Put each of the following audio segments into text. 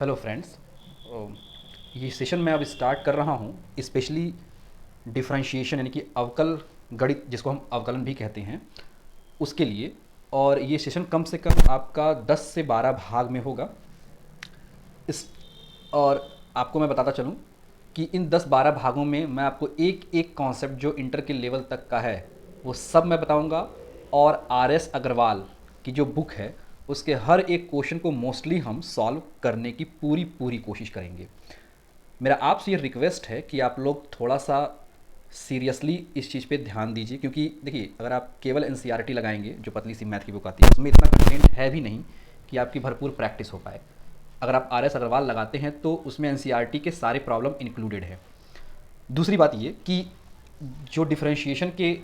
Hello friends. ये session मैं अब स्टार्ट कर रहा हूँ स्पेशली डिफरेंशिएशन यानी कि अवकल गणित जिसको हम अवकलन भी कहते हैं उसके लिए। और ये सेशन कम से कम आपका 10 से 12 भाग में होगा। इस और आपको मैं बताता चलूँ कि इन 10-12 भागों में मैं आपको एक एक कॉन्सेप्ट जो इंटर के लेवल तक का है वो सब मैं बताऊंगा। और आर एस अग्रवाल की जो बुक है उसके हर एक क्वेश्चन को मोस्टली हम सॉल्व करने की पूरी पूरी कोशिश करेंगे। मेरा आपसे ये रिक्वेस्ट है कि आप लोग थोड़ा सा सीरियसली इस चीज़ पे ध्यान दीजिए, क्योंकि देखिए अगर आप केवल एन लगाएंगे जो पतली सी मैथ की बुक आती है उसमें इतना कंटेंट है भी नहीं कि आपकी भरपूर प्रैक्टिस हो पाए। अगर आप आर एस अग्रवाल लगाते हैं तो उसमें एन के सारे प्रॉब्लम इंक्लूडेड है। दूसरी बात ये कि जो डिफरेंशिएशन के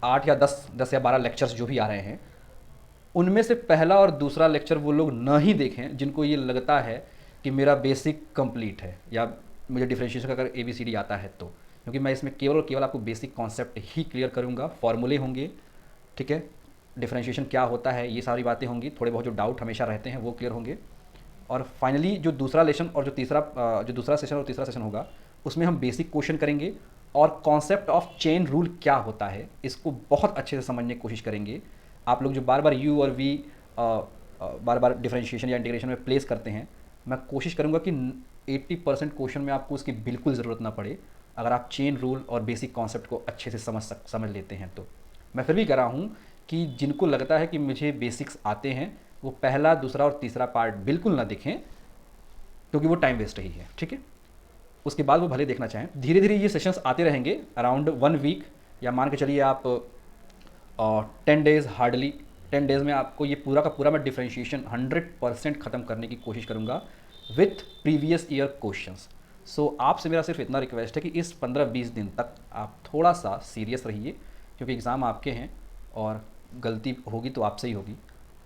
8 या 10 या 12 लेक्चर्स जो भी आ रहे हैं उनमें से पहला और दूसरा लेक्चर वो लोग ना ही देखें जिनको ये लगता है कि मेरा बेसिक कंप्लीट है या मुझे डिफरेंशिएशन का अगर ए बी सी डी आता है तो, क्योंकि मैं इसमें केवल और केवल आपको बेसिक कॉन्सेप्ट ही क्लियर करूँगा। फॉर्मूले होंगे, ठीक है, डिफरेंशिएशन क्या होता है ये सारी बातें होंगी, थोड़े बहुत जो डाउट हमेशा रहते हैं वो क्लियर होंगे। और फाइनली जो दूसरा लेसन और जो दूसरा सेशन और तीसरा सेशन होगा उसमें हम बेसिक क्वेश्चन करेंगे और कॉन्सेप्ट ऑफ चेन रूल क्या होता है इसको बहुत अच्छे से समझने की कोशिश करेंगे। आप लोग जो बार बार यू और वी बार बार डिफरेंशिएशन या इंटीग्रेशन में प्लेस करते हैं, मैं कोशिश करूंगा कि 80% क्वेश्चन में आपको उसकी बिल्कुल ज़रूरत ना पड़े अगर आप चेन रूल और बेसिक कॉन्सेप्ट को अच्छे से समझ लेते हैं तो। मैं फिर भी कह रहा हूँ कि जिनको लगता है कि मुझे बेसिक्स आते हैं वो पहला दूसरा और तीसरा पार्ट बिल्कुल ना देखें, क्योंकि वो टाइम वेस्ट ही है, ठीक है। उसके बाद वो भले देखना चाहें। धीरे धीरे ये सेशंस आते रहेंगे अराउंड 1 वीक, या मान के चलिए आप 10 डेज़, हार्डली 10 डेज़ में आपको ये पूरा का पूरा मैं डिफरेंशिएशन 100% ख़त्म करने की कोशिश करूँगा विथ प्रीवियस ईयर क्वेश्चंस। सो आपसे मेरा सिर्फ इतना रिक्वेस्ट है कि इस 15-20 दिन तक आप थोड़ा सा सीरियस रहिए, क्योंकि एग्ज़ाम आपके हैं और गलती होगी तो आपसे ही होगी।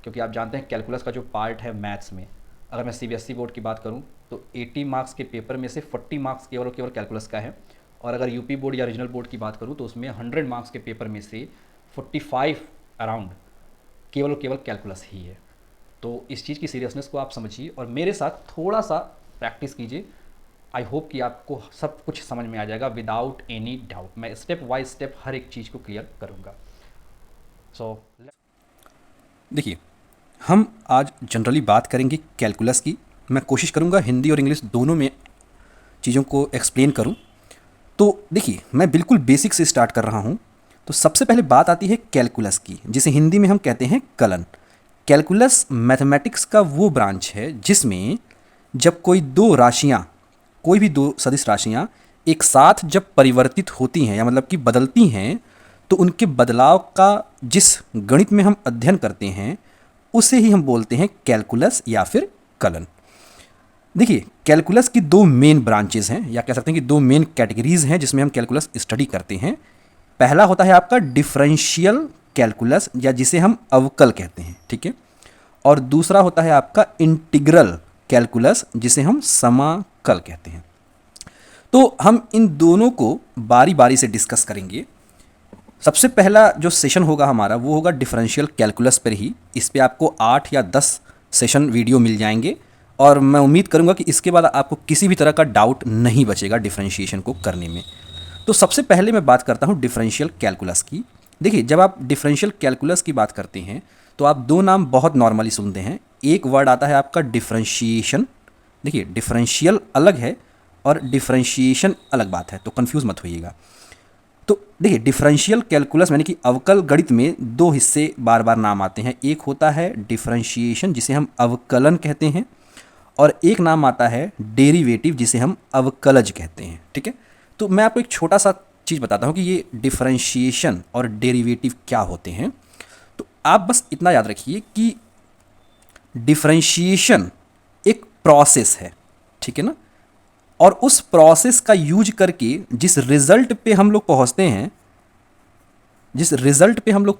क्योंकि आप जानते हैं कैलकुलस का जो पार्ट है मैथ्स में, अगर मैं सीबीएसई बोर्ड की बात करूं तो 80 मार्क्स के पेपर में से 40 मार्क्स केवल और केवल कैलकुलस का है। और अगर यूपी बोर्ड या रीजनल बोर्ड की बात करूं तो उसमें 100 मार्क्स के पेपर में से 45 अराउंड केवल और केवल कैलकुलस ही है। तो इस चीज़ की सीरियसनेस को आप समझिए और मेरे साथ थोड़ा सा प्रैक्टिस कीजिए। आई होप कि आपको सब कुछ समझ में आ जाएगा विदाउट एनी डाउट। मैं स्टेप बाय स्टेप हर एक चीज़ को क्लियर करूँगा। सो देखिए, हम आज जनरली बात करेंगे कैलकुलस की। मैं कोशिश करूँगा हिंदी और इंग्लिश दोनों में चीज़ों को एक्सप्लेन करूँ। तो देखिए, मैं बिल्कुल बेसिक से स्टार्ट कर रहा हूँ। तो सबसे पहले बात आती है कैलकुलस की, जिसे हिंदी में हम कहते हैं कलन। कैलकुलस मैथमेटिक्स का वो ब्रांच है जिसमें जब कोई भी दो सदिश राशियाँ एक साथ जब परिवर्तित होती हैं या मतलब कि बदलती हैं, तो उनके बदलाव का जिस गणित में हम अध्ययन करते हैं उसे ही हम बोलते हैं कैलकुलस या फिर कलन। देखिए, कैलकुलस की दो मेन ब्रांचेस हैं, या कह सकते हैं कि दो मेन कैटेगरीज हैं जिसमें हम कैलकुलस स्टडी करते हैं। पहला होता है आपका डिफरेंशियल कैलकुलस, या जिसे हम अवकल कहते हैं, ठीक है। और दूसरा होता है आपका इंटीग्रल कैलकुलस, जिसे हम समाकल कहते हैं। तो हम इन दोनों को बारी बारी से डिस्कस करेंगे। सबसे पहला जो सेशन होगा हमारा वो होगा डिफरेंशियल कैलकुलस पर ही। इस पे आपको 8 या 10 सेशन वीडियो मिल जाएंगे और मैं उम्मीद करूंगा कि इसके बाद आपको किसी भी तरह का डाउट नहीं बचेगा डिफरेंशिएशन को करने में। तो सबसे पहले मैं बात करता हूँ डिफरेंशियल कैलकुलस की। देखिए, जब आप डिफरेंशियल कैलकुलस की बात करते हैं तो आप दो नाम बहुत नॉर्मली सुनते हैं। एक वर्ड आता है आपका डिफरेंशिएशन। देखिए, डिफरेंशियल अलग है और डिफरेंशिएशन अलग बात है, तो कंफ्यूज मत होइएगा। तो देखिए, डिफरेंशियल कैलकुलस यानी कि अवकल गणित में दो हिस्से बार बार नाम आते हैं। एक होता है डिफरेंशिएशन, जिसे हम अवकलन कहते हैं, और एक नाम आता है डेरिवेटिव, जिसे हम अवकलज कहते हैं, ठीक है। तो मैं आपको एक छोटा सा चीज़ बताता हूँ कि ये डिफरेंशिएशन और डेरिवेटिव क्या होते हैं। तो आप बस इतना याद रखिए कि डिफरेंशिएशन एक प्रोसेस है, ठीक है ना। और उस प्रोसेस का यूज करके जिस रिजल्ट पे हम लोग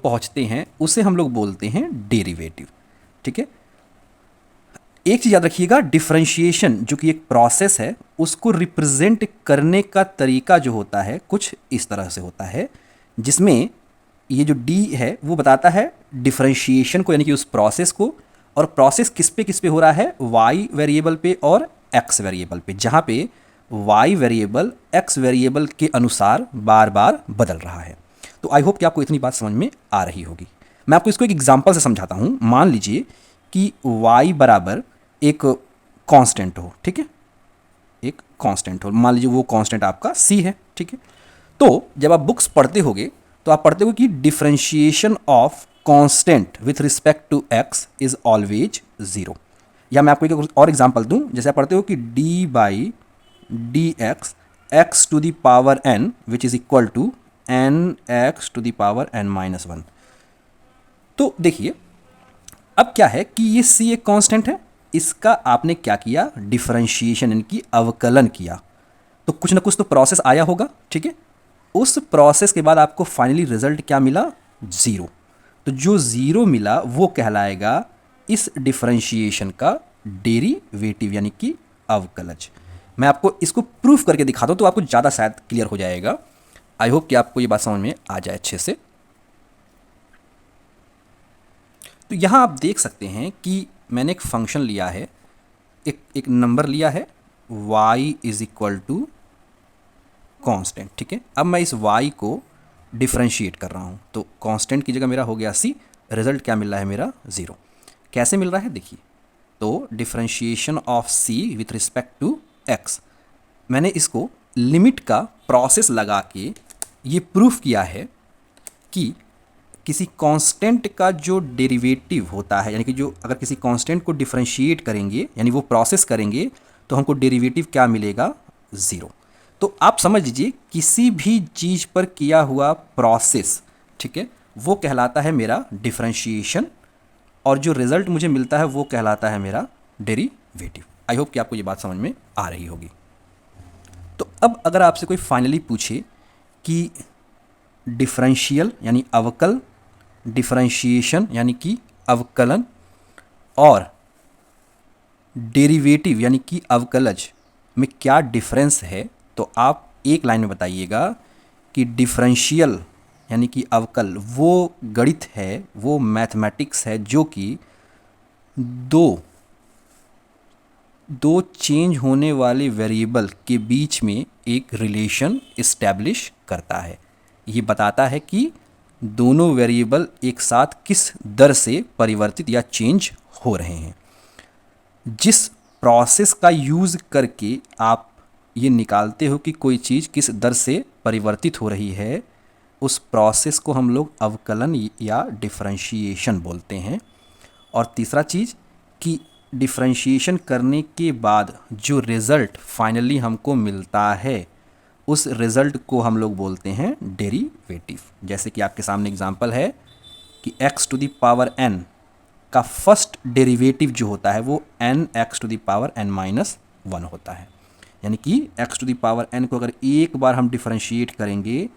पहुंचते हैं उसे हम लोग बोलते हैं डेरिवेटिव, ठीक है। एक चीज़ याद रखिएगा, डिफरेंशिएशन जो कि एक प्रोसेस है उसको रिप्रेजेंट करने का तरीका जो होता है कुछ इस तरह से होता है, जिसमें ये जो डी है वो बताता है डिफरेंशिएशन को यानी कि उस प्रोसेस को, और प्रोसेस किस पे हो रहा है, y वेरिएबल पे और x वेरिएबल पे, जहाँ पे y वेरिएबल x वेरिएबल के अनुसार बार बार बदल रहा है। तो आई होप कि आपको इतनी बात समझ में आ रही होगी। मैं आपको इसको एक एग्जांपल से समझाता हूँ। मान लीजिए कि y बराबर एक कांस्टेंट हो, ठीक है, एक कांस्टेंट हो, मान लीजिए वो कांस्टेंट आपका c है, ठीक है। तो जब आप बुक्स पढ़ते होगे तो आप पढ़ते हो कि differentiation of constant with respect to x is always zero. या मैं आपको एक और एग्जांपल दूं, जैसे आप पढ़ते हो कि d by D X X to the power n which is equal to N X to the power n minus one. तो देखिए अब क्या है कि ये c एक कांस्टेंट है, इसका आपने क्या किया, डिफरेंशिएशन इनकी अवकलन किया, तो कुछ ना कुछ तो प्रोसेस आया होगा, ठीक है। उस प्रोसेस के बाद आपको फाइनली रिजल्ट क्या मिला, ज़ीरो। तो जो ज़ीरो मिला वो कहलाएगा इस डिफरेंशिएशन का डेरिवेटिव यानी कि अवकलज। मैं आपको इसको प्रूफ करके दिखाता हूँ तो आपको ज़्यादा शायद क्लियर हो जाएगा। आई होप कि आपको ये बात समझ में आ जाए अच्छे से। तो यहाँ आप देख सकते हैं कि मैंने एक फंक्शन लिया है, एक नंबर लिया है y is equal to constant, ठीक है। अब मैं इस y को डिफरेंशिएट कर रहा हूँ, तो कांस्टेंट की जगह मेरा हो गया c, रिजल्ट क्या मिल रहा है मेरा, ज़ीरो। कैसे मिल रहा है देखिए, तो differentiation of c with respect to x, मैंने इसको लिमिट का प्रोसेस लगा के ये प्रूफ किया है कि किसी कांस्टेंट का जो डेरिवेटिव होता है, यानी कि जो अगर किसी कांस्टेंट को डिफरेंशिएट करेंगे यानी वो प्रोसेस करेंगे तो हमको डेरिवेटिव क्या मिलेगा, ज़ीरो। तो आप समझ लीजिए किसी भी चीज़ पर किया हुआ प्रोसेस, ठीक है, वो कहलाता है मेरा डिफरेंशिएशन, और जो रिजल्ट मुझे मिलता है वो कहलाता है मेरा डेरिवेटिव। आई होप कि आपको ये बात समझ में आ रही होगी। तो अब अगर आपसे कोई फाइनली पूछे कि डिफरेंशियल यानी अवकल, डिफरेंशिएशन यानी कि अवकलन, और डेरिवेटिव यानी कि अवकलज में क्या डिफरेंस है, तो आप एक लाइन में बताइएगा कि डिफरेंशियल यानी कि अवकल वो गणित है, वो मैथमेटिक्स है जो कि दो चेंज होने वाले वेरिएबल के बीच में एक रिलेशन इस्टेब्लिश करता है। ये बताता है कि दोनों वेरिएबल एक साथ किस दर से परिवर्तित या चेंज हो रहे हैं। जिस प्रोसेस का यूज़ करके आप ये निकालते हो कि कोई चीज़ किस दर से परिवर्तित हो रही है, उस प्रोसेस को हम लोग अवकलन या डिफरेंशिएशन बोलते हैं। और तीसरा चीज़ कि डिफरेंशिएशन करने के बाद जो रिज़ल्ट फाइनली हमको मिलता है, उस रिज़ल्ट को हम लोग बोलते हैं डेरिवेटिव। जैसे कि आपके सामने एग्जांपल है कि x to the power n का फर्स्ट डेरिवेटिव जो होता है वो n x to the power n minus one होता है। यानी कि x to the power n को अगर एक बार हम डिफरेंशिएट करेंगे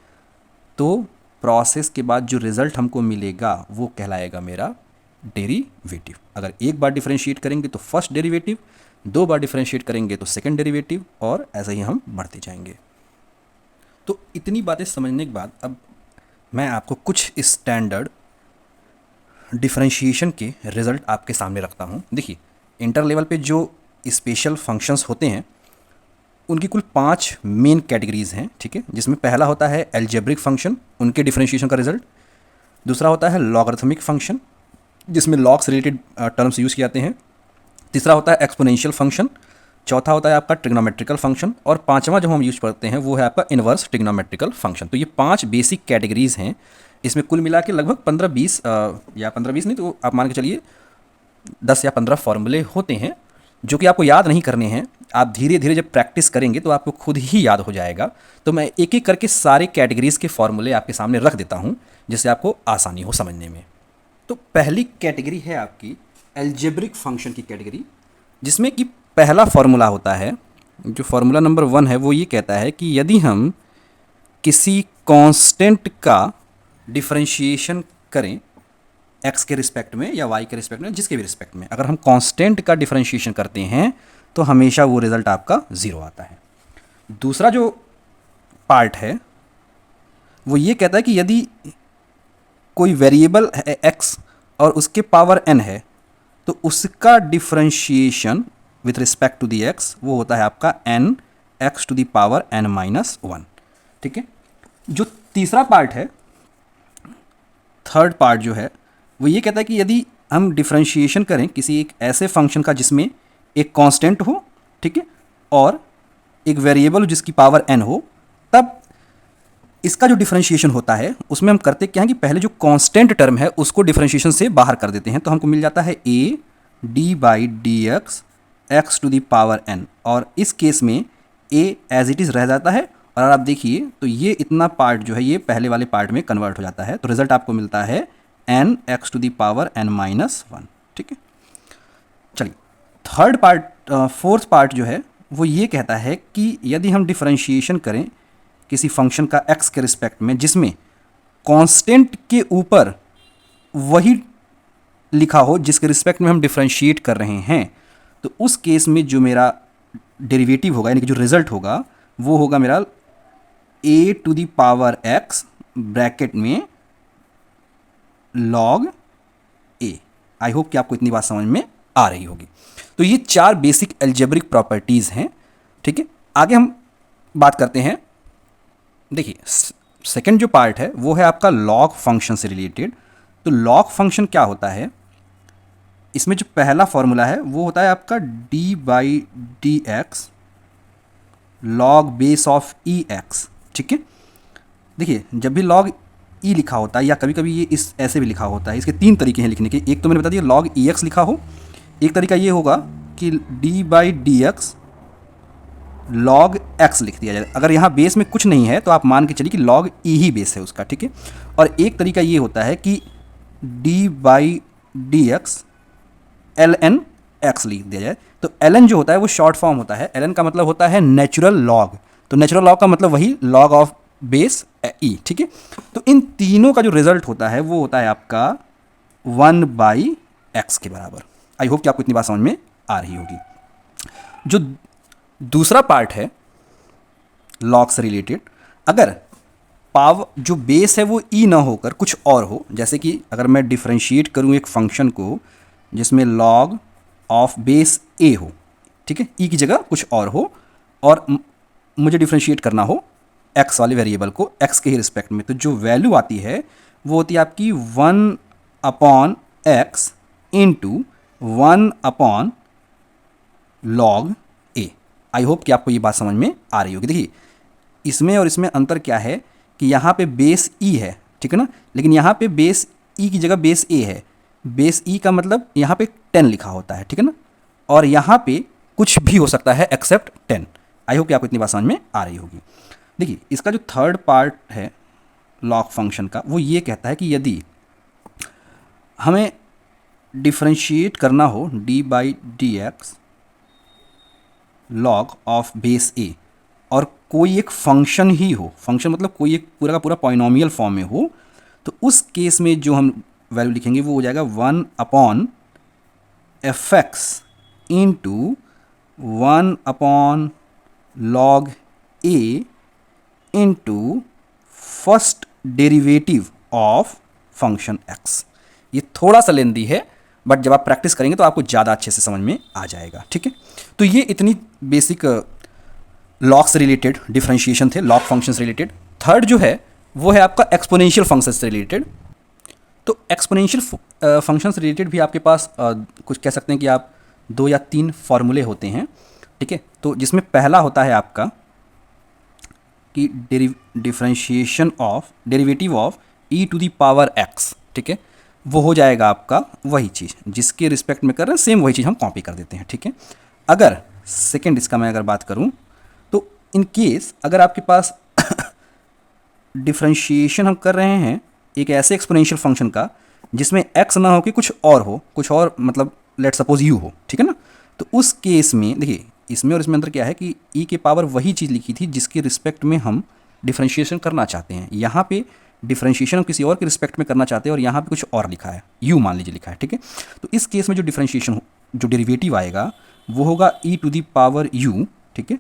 तो प्रोसेस के बाद जो रिज़ल्ट हमको मिलेगा वो कहलाएगा मेरा डेरिवेटिव। अगर एक बार डिफरेंशिएट करेंगे तो फर्स्ट डेरिवेटिव, दो बार डिफरेंशिएट करेंगे तो सेकंड डेरिवेटिव, और ऐसे ही हम बढ़ते जाएंगे। तो इतनी बातें समझने के बाद अब मैं आपको कुछ स्टैंडर्ड डिफरेंशिएशन के रिज़ल्ट आपके सामने रखता हूँ। देखिए इंटर लेवल पे जो स्पेशल फंक्शंस होते हैं उनकी कुल 5 मेन कैटेगरीज़ हैं, ठीक है, जिसमें पहला होता है एल्जेब्रिक फंक्शन, उनके डिफरेंशिएशन का रिजल्ट। दूसरा होता है लॉगरिथमिक फंक्शन, जिसमें लॉग से रिलेटेड टर्म्स यूज़ किए जाते हैं। तीसरा होता है एक्सपोनेंशियल फंक्शन। चौथा होता है आपका ट्रिग्नोमेट्रिकल फंक्शन, और पांचवा जो हम यूज करते हैं वो है आपका इन्वर्स ट्रिग्नोमेट्रिकल फंक्शन। तो ये 5 बेसिक कैटेगरीज हैं। इसमें कुल मिला के लगभग 15-20 या 15-20 नहीं तो आप मान के चलिए 10 या 15 फॉर्मूले होते हैं जो कि आपको याद नहीं करने हैं। आप धीरे धीरे जब प्रैक्टिस करेंगे तो आपको खुद ही याद हो जाएगा। तो मैं एक एक करके सारे कैटेगरीज के फॉर्मूले आपके सामने रख देता हूँ जिससे आपको आसानी हो समझने में। तो पहली कैटेगरी है आपकी एल्जेब्रिक फंक्शन की कैटेगरी, जिसमें कि पहला फॉर्मूला होता है, जो फॉर्मूला नंबर 1 है वो ये कहता है कि यदि हम किसी कांस्टेंट का डिफरेंशिएशन करें x के रिस्पेक्ट में या y के रिस्पेक्ट में, जिसके भी रिस्पेक्ट में, अगर हम कांस्टेंट का डिफरेंशिएशन करते हैं तो हमेशा वो रिज़ल्ट आपका 0 आता है। दूसरा जो पार्ट है वो ये कहता है कि यदि कोई वेरिएबल है x और उसके पावर n है तो उसका differentiation with respect to the X वो होता है आपका N X to the power N minus one. ठीक है, जो तीसरा पार्ट है, थर्ड पार्ट जो है वो ये कहता है कि यदि हम डिफरेंशिएशन करें किसी एक ऐसे फंक्शन का जिसमें एक कांस्टेंट हो, ठीक है, और एक वेरिएबल हो जिसकी पावर n हो, तब इसका जो डिफरेंशिएशन होता है उसमें हम करते क्या है कि पहले जो कांस्टेंट टर्म है उसको डिफरेंशिएशन से बाहर कर देते हैं, तो हमको मिल जाता है a D by D X X to the power n, और इस केस में a एज इट इज़ रह जाता है, और अगर आप देखिए तो ये इतना पार्ट जो है ये पहले वाले पार्ट में कन्वर्ट हो जाता है, तो रिजल्ट आपको मिलता है N X to the power N minus one. ठीक है, चलिए थर्ड पार्ट, फोर्थ पार्ट जो है वो ये कहता है कि यदि हम डिफरेंशिएशन करें किसी फंक्शन का x के रिस्पेक्ट में जिसमें कांस्टेंट के ऊपर वही लिखा हो जिसके रिस्पेक्ट में हम डिफरेंशिएट कर रहे हैं, तो उस केस में जो मेरा डेरिवेटिव होगा यानी कि जो रिजल्ट होगा वो होगा मेरा a to the power x bracket में log a। आई होप कि आपको इतनी बात समझ में आ रही होगी। तो ये चार बेसिक एल्जेब्रिक प्रॉपर्टीज़ हैं। ठीक है, आगे हम बात करते हैं। देखिए सेकंड जो पार्ट है वो है आपका लॉग फंक्शन से रिलेटेड। तो लॉग फंक्शन क्या होता है, इसमें जो पहला फॉर्मूला है वो होता है आपका d by D x log base of E x. ठीक है, देखिए जब भी लॉग ई लिखा होता है या कभी कभी ये इस ऐसे भी लिखा होता है, इसके तीन तरीके हैं लिखने के। एक तो मैंने बता दिया लॉग ई एक्स लिखा हो, एक तरीका ये होगा कि d by D x log x लिख दिया जाए। अगर यहाँ बेस में कुछ नहीं है तो आप मान के चलिए कि लॉग e ही बेस है उसका। ठीक है, और एक तरीका ये होता है कि d by D X L N X लिख दिया जाए। तो एल एन जो होता है वो शॉर्ट फॉर्म होता है, एल एन का मतलब होता है नेचुरल लॉग, तो नेचुरल लॉग का मतलब वही लॉग ऑफ बेस ई। ठीक है, तो इन तीनों का जो रिजल्ट होता है वो होता है आपका 1 बाई एक्स के बराबर। आई होप कि आपको इतनी बात समझ में आ रही होगी। जो दूसरा पार्ट है लॉग से रिलेटेड, अगर पावर जो बेस है वो ई ना होकर कुछ और हो, जैसे कि अगर मैं डिफरेंशिएट करूं एक फंक्शन को जिसमें लॉग ऑफ बेस ए हो, ठीक है, ई की जगह कुछ और हो, और मुझे डिफरेंशिएट करना हो एक्स वाले वेरिएबल को एक्स के ही रिस्पेक्ट में, तो जो वैल्यू आती है वो होती है आपकी 1 upon x into 1 upon log ए। आई होप कि आपको ये बात समझ में आ रही होगी। देखिए इसमें और इसमें अंतर क्या है कि यहाँ पे बेस ई है, ठीक है ना, लेकिन यहाँ पे बेस ई की जगह बेस ए है। बेस ई का मतलब यहाँ पे 10 लिखा होता है, ठीक है ना, और यहाँ पे कुछ भी हो सकता है एक्सेप्ट 10। आई होप कि आपको इतनी बात समझ में आ रही होगी। देखिए इसका जो थर्ड पार्ट है लॉग फंक्शन का वो ये कहता है कि यदि हमें डिफरेंशिएट करना हो d by D x log of base a और कोई एक फंक्शन ही हो, फंक्शन मतलब कोई एक पूरा का पूरा पॉलिनॉमियल फॉर्म में हो, तो उस केस में जो हम वैल्यू लिखेंगे वो हो जाएगा 1 upon F x into 1 upon log a into first derivative of function x. ये थोड़ा सा लेंदी है बट जब आप प्रैक्टिस करेंगे तो आपको ज़्यादा अच्छे से समझ में आ जाएगा। ठीक है, तो ये इतनी बेसिक लॉग से रिलेटेड डिफरेंशिएशन थे, लॉग फंक्शन से रिलेटेड। थर्ड जो है वो है आपका एक्सपोनेंशियल फंक्शन से रिलेटेड। तो एक्सपोनेंशियल फंक्शन से रिलेटेड भी आपके पास कुछ कह सकते हैं कि आप 2 या 3 फॉर्मूले होते हैं। ठीक है, तो जिसमें पहला होता है आपका कि differentiation of derivative of E to the power X. ठीक है, वो हो जाएगा आपका वही चीज़ जिसके रिस्पेक्ट में कर रहे हैं, सेम वही चीज़ हम कॉपी कर देते हैं। ठीक है, अगर सेकेंड इसका मैं अगर बात करूं तो इन केस अगर आपके पास डिफरेंशिएशन हम कर रहे हैं एक ऐसे एक्सपोनेंशियल फंक्शन का जिसमें x ना हो कि कुछ और मतलब लेट सपोज u हो, ठीक है ना, तो उस केस में देखिए इसमें और इसमें अंतर क्या है कि e के पावर वही चीज़ लिखी थी जिसके रिस्पेक्ट में हम डिफरेंशिएशन करना चाहते हैं। यहाँ पे डिफरेंशिएशन हम किसी और के रिस्पेक्ट में करना चाहते हैं और यहाँ पे कुछ और लिखा है, u मान लीजिए लिखा है। ठीक है, तो इस केस में जो डिफरेंशिएशन जो डेरिवेटिव आएगा वो होगा e to the power u, ठीक है,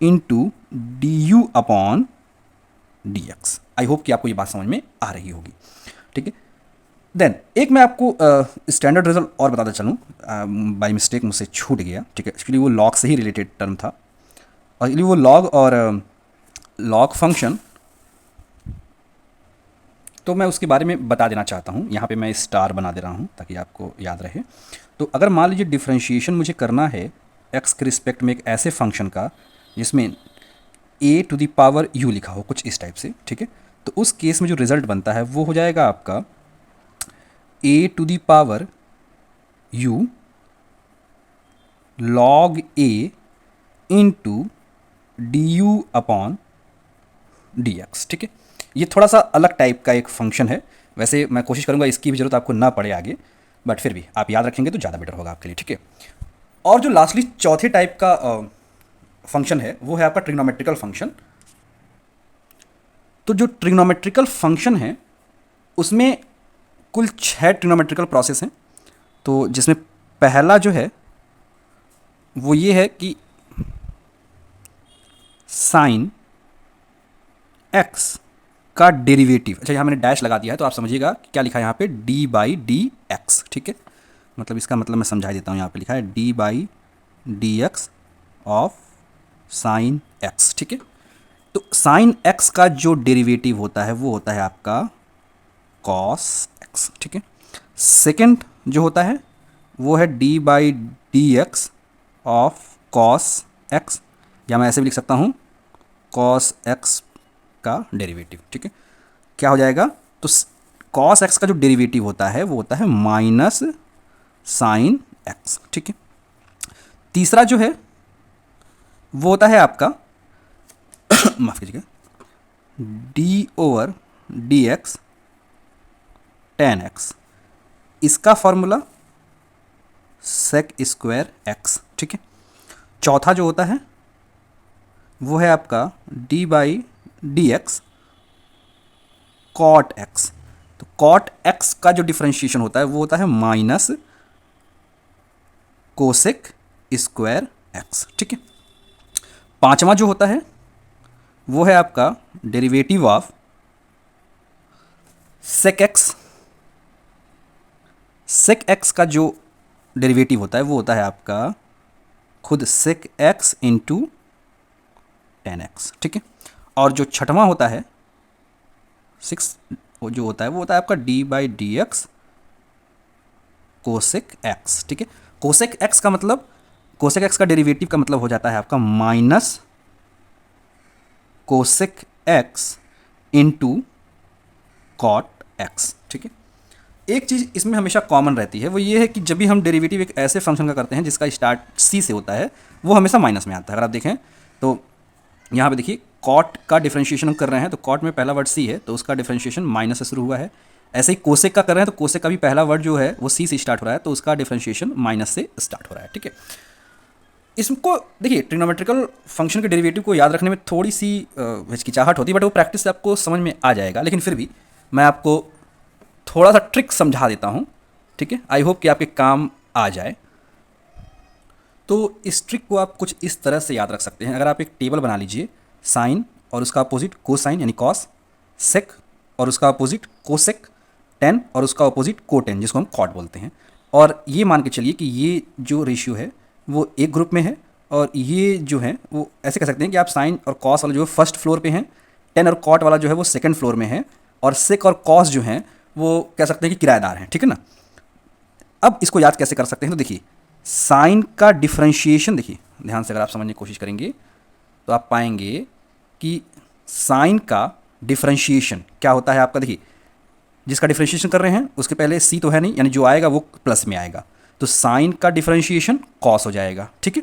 into D you upon D X. I hope कि आपको ये बात समझ में आ रही होगी। ठीक है, देन एक मैं आपको स्टैंडर्ड रिजल्ट और बताता चलूँ, बाय मिस्टेक मुझसे छूट गया, ठीक है, एक्चुअली वो लॉग से ही रिलेटेड टर्म था, और एक्चुअली वो लॉग और लॉग फंक्शन, तो मैं उसके बारे में बता देना चाहता हूँ। यहाँ पे मैं स्टार बना दे रहा हूँ ताकि आपको याद रहे। तो अगर मान लीजिए डिफ्रेंशिएशन मुझे करना है एक्स के रिस्पेक्ट में एक ऐसे फंक्शन का जिसमें ए टू द पावर यू लिखा हो, कुछ इस टाइप से, ठीक है, तो उस केस में जो रिजल्ट बनता है वो हो जाएगा आपका a to the power u log a into D you upon D x, ठीक है। ये थोड़ा सा अलग टाइप का एक फंक्शन है, वैसे मैं कोशिश करूँगा इसकी भी ज़रूरत आपको ना पड़े आगे, बट फिर भी आप याद रखेंगे तो ज़्यादा बेटर होगा आपके लिए, ठीक है। और जो लास्टली चौथे टाइप का फंक्शन है वो है आपका ट्रिग्नोमेट्रिकल फंक्शन। तो जो ट्रिग्नोमेट्रिकल फंक्शन है उसमें कुल 6 ट्रिग्नोमेट्रिकल प्रोसेस हैं। तो जिसमें पहला जो है वो ये है कि साइन एक्स का डेरिवेटिव, अच्छा यहाँ मैंने डैश लगा दिया है तो आप समझिएगा क्या लिखा है यहाँ पे, डी बाई डी एक्स, ठीक है, मतलब इसका मतलब मैं समझा देता हूँ। यहाँ पे लिखा है D by D x of sine x, ठीक है। तो साइन एक्स का जो डेरिवेटिव होता है वो होता है आपका कॉस एक्स, ठीक है। सेकेंड जो होता है वो है D by D x of cos x, या मैं ऐसे भी लिख सकता हूँ कॉस एक्स का डेरिवेटिव, ठीक है। क्या हो जाएगा, तो कॉस एक्स का जो डेरिवेटिव होता है वो होता है माइनस साइन एक्स, ठीक है। तीसरा जो है वो होता है आपका माफ कीजिएगा, D over D X tan X, इसका फॉर्मूला सेक स्क्वायर एक्स, ठीक है। चौथा जो होता है वो है आपका D by D X cot X, तो कॉट एक्स का जो डिफ्रेंशिएशन होता है वो होता है माइनस कोसेक स्क्वायर एक्स, ठीक है। पांचवा जो होता है वो है आपका derivative of sec X. Sec X का जो डेरिवेटिव होता है वो होता है आपका खुद sec X into tan X, ठीक है। और जो छठवां होता है 6, वो जो होता है वो होता है आपका D by D x cosec x, ठीक है। कोसेक एक्स का मतलब, कोसेक एक्स का डेरिवेटिव का मतलब हो जाता है आपका minus cosec X into cot X, ठीक है। एक चीज़ इसमें हमेशा कॉमन रहती है वो ये है कि जब भी हम डेरिवेटिव एक ऐसे फंक्शन का करते हैं जिसका स्टार्ट सी से होता है वो हमेशा माइनस में आता है। अगर आप देखें तो यहाँ पे देखिए कॉट का डिफरेंशिएशन हम कर रहे हैं तो कॉट में पहला वर्ड सी है तो उसका डिफरेंशिएशन माइनस से शुरू हुआ है। ऐसे ही कोसेक का कर रहे हैं तो कोसेक का भी पहला वर्ड जो है वो सी से स्टार्ट हो रहा है तो उसका डिफरेंशिएशन माइनस से स्टार्ट हो रहा है, ठीक है। इसको देखिए ट्रिग्नोमेट्रिकल फंक्शन के डेरिवेटिव को याद रखने में थोड़ी सी हिचकिचाहट होती है, बट वो प्रैक्टिस से आपको समझ में आ जाएगा। लेकिन फिर भी मैं आपको थोड़ा सा ट्रिक समझा देता हूँ, ठीक है। आई होप कि आपके काम आ जाए। तो इस ट्रिक को आप कुछ इस तरह से याद रख सकते हैं। अगर आप एक टेबल बना लीजिए, साइन और उसका अपोजिट कोसाइन यानी कॉस, सेक और उसका अपोजिट कोसेक, टेन और उसका अपोजिट कोटेन जिसको हम कॉट बोलते हैं, और ये मान के चलिए कि ये जो रेशियो है वो एक ग्रुप में है और ये जो है वो ऐसे कह सकते हैं कि आप साइन और कॉस वाला जो है फर्स्ट फ्लोर पे हैं, टेन और कॉट वाला जो है वो सेकंड फ्लोर में है, और सेक और कॉस जो हैं वो कह सकते हैं कि किराएदार हैं, ठीक है ना। अब इसको याद कैसे कर सकते हैं, तो देखिए साइन का डिफरेंशिएशन, देखिए ध्यान से अगर आप समझने की कोशिश करेंगे तो आप पाएंगे कि साइन का डिफरेंशिएशन क्या होता है आपका, देखिए जिसका डिफरेंशिएशन कर रहे हैं उसके पहले सी तो है नहीं, यानी जो आएगा वो प्लस में आएगा, तो साइन का डिफरेंशिएशन कॉस हो जाएगा, ठीक है।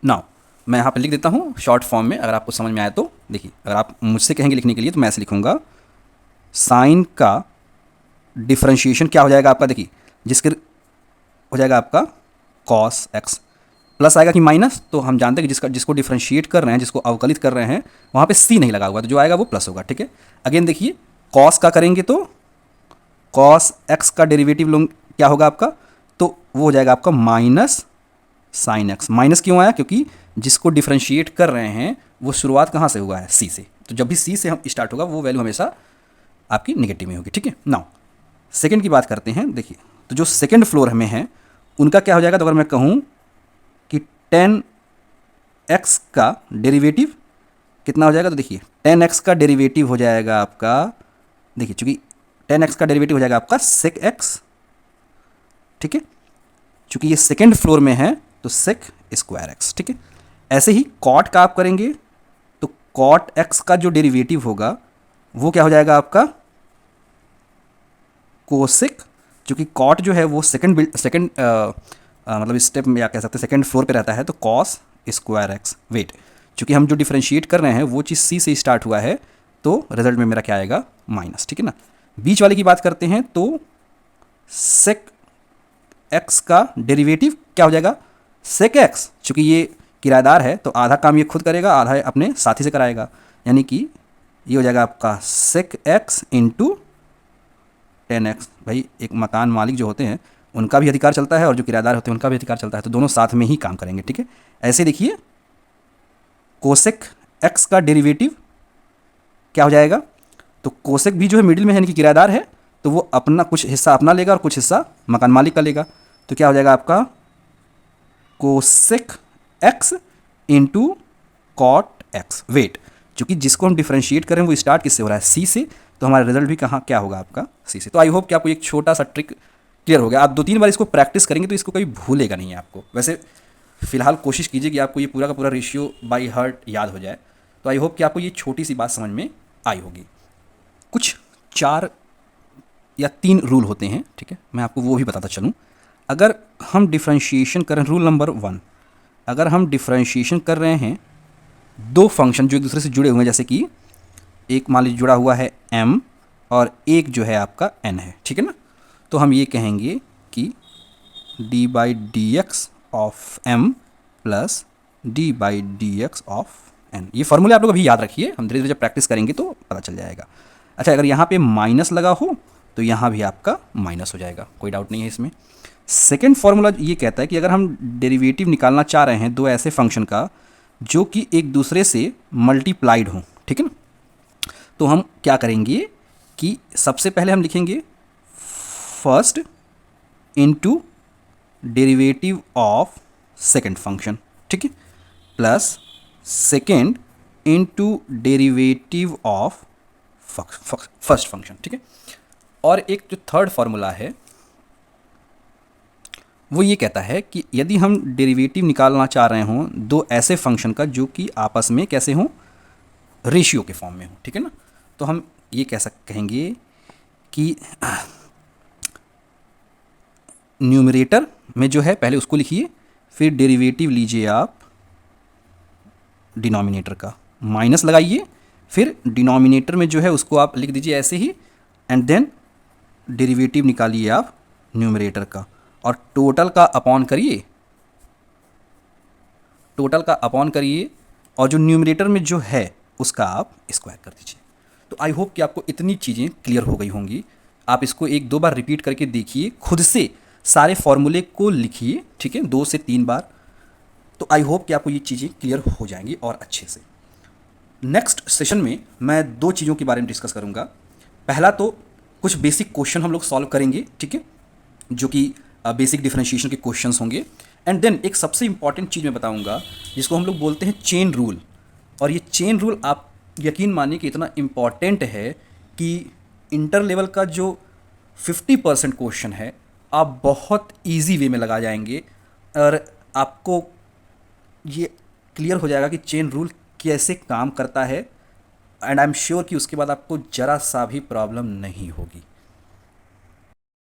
नाउ मैं यहाँ पे लिख देता हूँ शॉर्ट फॉर्म में, अगर आपको समझ में आए तो देखिए, अगर आप मुझसे कहेंगे लिखने के लिए तो मैं ऐसे लिखूँगा, साइन का डिफरेंशिएशन क्या हो जाएगा आपका, देखिए जिसके हो जाएगा आपका कॉस एक्स, प्लस आएगा कि माइनस, तो हम जानते हैं कि जिसको डिफरेंशिएट कर रहे हैं, जिसको अवकलित कर रहे हैं, वहाँ पे सी नहीं लगा हुआ, तो जो आएगा वो प्लस होगा, ठीक है। अगेन देखिए कॉस का करेंगे तो कॉस एक्स का डेरिवेटिव लोग क्या होगा आपका, तो वो हो जाएगा आपका माइनस साइन एक्स। माइनस क्यों आया, क्योंकि जिसको डिफरेंशिएट कर रहे हैं वो शुरुआत कहाँ से हुआ है, सी से, तो जब भी सी से हम स्टार्ट होगा वो वैल्यू हमेशा आपकी नेगेटिव में होगी, ठीक है। नाउ सेकंड की बात करते हैं। देखिए, तो जो सेकंड फ्लोर में है उनका क्या हो जाएगा, तो अगर मैं कहूँ कि 10x का डेरिवेटिव कितना हो जाएगा, तो देखिए 10x का डेरिवेटिव हो जाएगा आपका, देखिए चूंकि 10x का डेरिवेटिव हो जाएगा आपका सेक एक्स, ठीक है, चूंकि ये सेकंड फ्लोर में है तो सेक स्क्वायर एक्स, ठीक है। ऐसे ही कॉट का आप करेंगे तो कॉट एक्स का जो डेरिवेटिव होगा वो क्या हो जाएगा आपका कोसेक, चूंकि कॉट जो है वो सेकंड मतलब स्टेप में या कह सकते हैं सेकंड फ्लोर पे रहता है, तो कॉस स्क्वायर एक्स। वेट, चूंकि हम जो डिफरेंशिएट कर रहे हैं वो चीज़ सी से स्टार्ट हुआ है तो रिजल्ट में मेरा क्या आएगा, माइनस, ठीक है ना। बीच वाले की बात करते हैं तो सेक एक्स का डेरिवेटिव क्या हो जाएगा, सेक एक्स, चूंकि ये किराएदार है तो आधा काम ये खुद करेगा, आधा अपने साथी से कराएगा, यानी कि ये हो जाएगा आपका सेक एक्स इंटू 10x। भाई एक मकान मालिक जो होते हैं उनका भी अधिकार चलता है और जो किराएदार होते हैं उनका भी अधिकार चलता है, तो दोनों साथ में ही काम करेंगे, ठीक है। ऐसे देखिए कोसेक एक्स का डेरिवेटिव क्या हो जाएगा, तो कोसेक भी जो है मिडिल में है, यानी कि किराएदार है, तो वो अपना कुछ हिस्सा अपना लेगा और कुछ हिस्सा मकान मालिक का लेगा, तो क्या हो जाएगा आपका cosec X into cot X. Wait, चूंकि जिसको हम डिफरेंशिएट करें वो स्टार्ट किससे हो रहा है, सी से, तो हमारा रिजल्ट भी कहाँ क्या होगा आपका, सी से। तो आई होप कि आपको एक छोटा सा ट्रिक क्लियर हो गया। आप 2-3 बार इसको प्रैक्टिस करेंगे तो इसको कभी भूलेगा नहीं है आपको। वैसे फिलहाल कोशिश कीजिए कि आपको ये पूरा का पूरा रेशियो बाय हार्ट याद हो जाए। तो आई होप कि आपको ये छोटी सी बात समझ में आई होगी। कुछ 4 या 3 रूल होते हैं, ठीक है, मैं आपको वो भी बताता चलूँ। अगर हम डिफ्रेंशिएशन करें, रूल नंबर 1, अगर हम डिफ्रेंशिएशन कर रहे हैं दो फंक्शन जो एक दूसरे से जुड़े हुए हैं, जैसे कि एक मान लीजिए जुड़ा हुआ है m और एक जो है आपका n है, ठीक है ना, तो हम ये कहेंगे कि d by D x of m plus d by D x of n। ये फॉर्मूले आप लोग अभी याद रखिए, हम धीरे धीरे जब प्रैक्टिस करेंगे तो पता चल जाएगा। अच्छा, अगर यहाँ पे माइनस लगा हो तो यहाँ भी आपका माइनस हो जाएगा, कोई डाउट नहीं है इसमें। सेकेंड फार्मूला ये कहता है कि अगर हम डेरिवेटिव निकालना चाह रहे हैं दो ऐसे फंक्शन का जो कि एक दूसरे से मल्टीप्लाइड हों, ठीक है ना, तो हम क्या करेंगे कि सबसे पहले हम लिखेंगे first into derivative of second function, ठीक है, plus second into derivative of first function, ठीक है। और एक जो थर्ड फार्मूला है वो ये कहता है कि यदि हम डेरिवेटिव निकालना चाह रहे हों दो ऐसे फंक्शन का जो कि आपस में कैसे हों, रेशियो के फॉर्म में हो, ठीक है ना, तो हम ये कहेंगे कि न्यूमरेटर में जो है पहले उसको लिखिए, फिर डेरिवेटिव लीजिए आप डिनोमिनेटर का, माइनस लगाइए, फिर डिनोमिनेटर में जो है उसको आप लिख दीजिए ऐसे ही, एंड देन डेरिवेटिव निकालिए आप न्यूमरेटर का, और टोटल का अपॉन करिए, टोटल का अपॉन करिए, और जो न्यूमरेटर में जो है उसका आप स्क्वायर कर दीजिए। तो आई होप कि आपको इतनी चीज़ें क्लियर हो गई होंगी। आप इसको 1-2 बार रिपीट करके देखिए, खुद से सारे फॉर्मूले को लिखिए, ठीक है, 2 से 3 बार, तो आई होप कि आपको ये चीज़ें क्लियर हो जाएंगी और अच्छे से। नेक्स्ट सेशन में मैं 2 चीज़ों के बारे में डिस्कस करूँगा। पहला तो कुछ बेसिक क्वेश्चन हम लोग सॉल्व करेंगे, ठीक है, जो कि बेसिक डिफरेंशिएशन के क्वेश्चंस होंगे, एंड देन एक सबसे इंपॉर्टेंट चीज़ मैं बताऊंगा जिसको हम लोग बोलते हैं चेन रूल। और ये चेन रूल आप यकीन मानिए कि इतना इम्पॉर्टेंट है कि इंटर लेवल का जो 50% क्वेश्चन है आप बहुत इजी वे में लगा जाएंगे और आपको ये क्लियर हो जाएगा कि चेन रूल कैसे काम करता है, एंड आई एम श्योर कि उसके बाद आपको ज़रा सा भी प्रॉब्लम नहीं होगी।